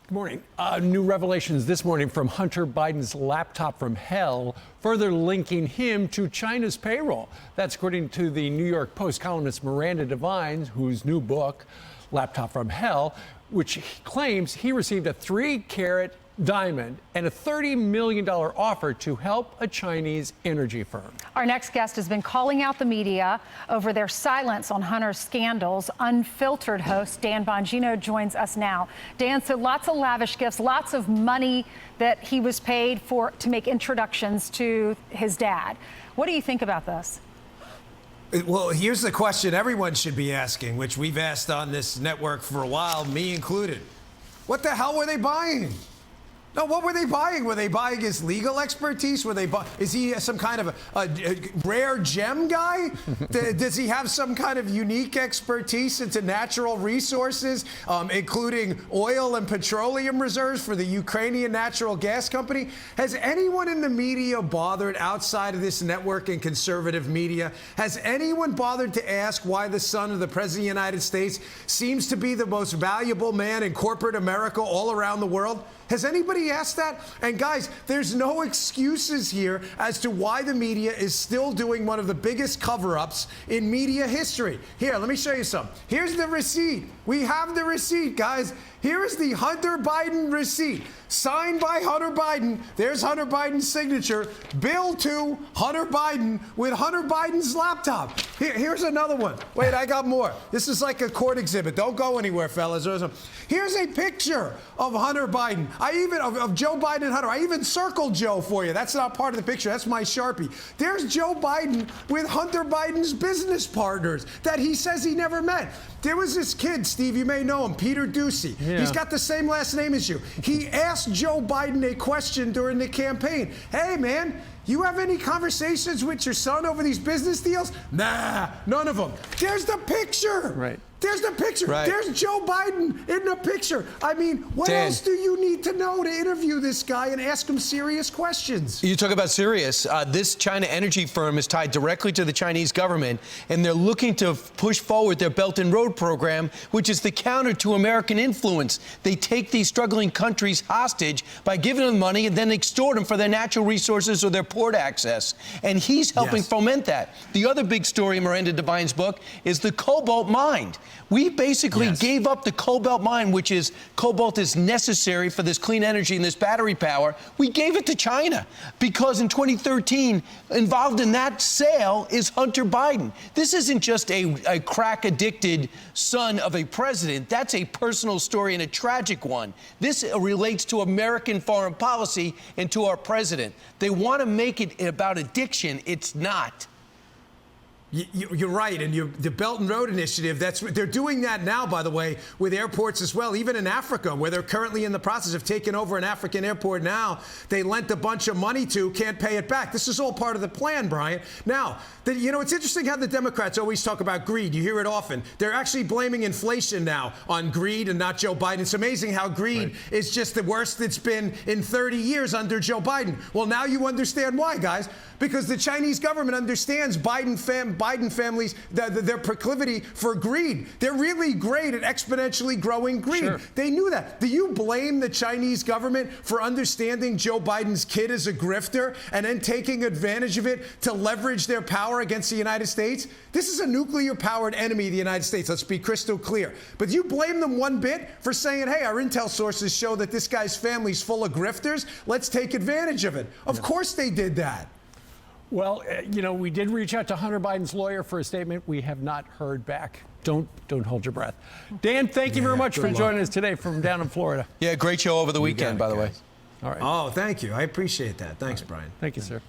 Good morning. New revelations this morning from Hunter Biden's laptop from hell, further linking him to China's payroll. That's according to the New York Post columnist Miranda Devine, whose new book, Laptop from Hell, which claims he received a 3-carat diamond and a $30 million offer to help a Chinese energy firm. Our next guest has been calling out the media over their silence on Hunter's scandals. Unfiltered host Dan Bongino joins us now. Dan, so lots of lavish gifts, lots of money that he was paid for to make introductions to his dad. What do you think about this? Well, here's the question everyone should be asking, which we've asked on this network for a while, me included. What the hell were they buying? No, what were they buying? Were they buying his legal expertise? Is he some kind of a rare gem guy? Does he have some kind of unique expertise into natural resources, including oil and petroleum reserves for the Ukrainian natural gas company? Has anyone in the media bothered, outside of this network and conservative media, has anyone bothered to ask why the son of the President of the United States seems to be the most valuable man in corporate America all around the world? Has anybody asked that? And guys, there's no excuses here as to why the media is still doing one of the biggest cover-ups in media history. Here, let me show you some. Here's the receipt. We have the receipt, guys. Here is the Hunter Biden receipt, signed by Hunter Biden. There's Hunter Biden's signature. Bill to Hunter Biden with Hunter Biden's laptop. Here's another one. Wait, I got more. This is like a court exhibit. Don't go anywhere, fellas. Here's a picture of Hunter Biden. Of Joe Biden and Hunter. I even circled Joe for you. That's not part of the picture. That's my Sharpie. There's Joe Biden with Hunter Biden's business partners that he says he never met. There was this kid, Steve, you may know him, Peter Ducey. Yeah. He's got the same last name as you. He asked Joe Biden a question during the campaign. Hey, man, you have any conversations with your son over these business deals? Nah, none of them. There's the picture. Right. There's the picture. Right. There's Joe Biden in the picture. I mean, what else do you need to know to interview this guy and ask him serious questions? You talk about serious. This China energy firm is tied directly to the Chinese government, and they're looking to push forward their Belt and Road program, which is the counter to American influence. They take these struggling countries hostage by giving them money and then extort them for their natural resources or their port access. And he's helping foment that. The other big story in Miranda Devine's book is the cobalt mine. We basically gave up the cobalt mine, which is cobalt is necessary for this clean energy and this battery power. We gave it to China because in 2013, involved in that sale is Hunter Biden. This isn't just a crack-addicted son of a president. That's a personal story and a tragic one. This relates to American foreign policy and to our president. They want to make it about addiction. It's not. You're right, and the Belt and Road Initiative, they're doing that now, by the way, with airports as well, even in Africa, where they're currently in the process of taking over an African airport now. They lent a bunch of money to, can't pay it back. This is all part of the plan, Brian. Now, it's interesting how the Democrats always talk about greed. You hear it often. They're actually blaming inflation now on greed and not Joe Biden. It's amazing how greed is just the worst it's been in 30 years under Joe Biden. Well, now you understand why, guys. Because the Chinese government understands Biden families, their proclivity for greed. They're really great at exponentially growing greed. Sure. They knew that. Do you blame the Chinese government for understanding Joe Biden's kid is a grifter and then taking advantage of it to leverage their power against the United States? This is a nuclear-powered enemy of the United States. Let's be crystal clear. But you blame them one bit for saying, hey, our intel sources show that this guy's family's full of grifters. Let's take advantage of it. Of course they did that. Well, we did reach out to Hunter Biden's lawyer for a statement. We have not heard back. Don't hold your breath. Dan, thank you very much for joining us today from down in Florida. Yeah, great show over the weekend, by the way. All right. Oh, thank you. I appreciate that. Thanks, Brian. Thank you, sir.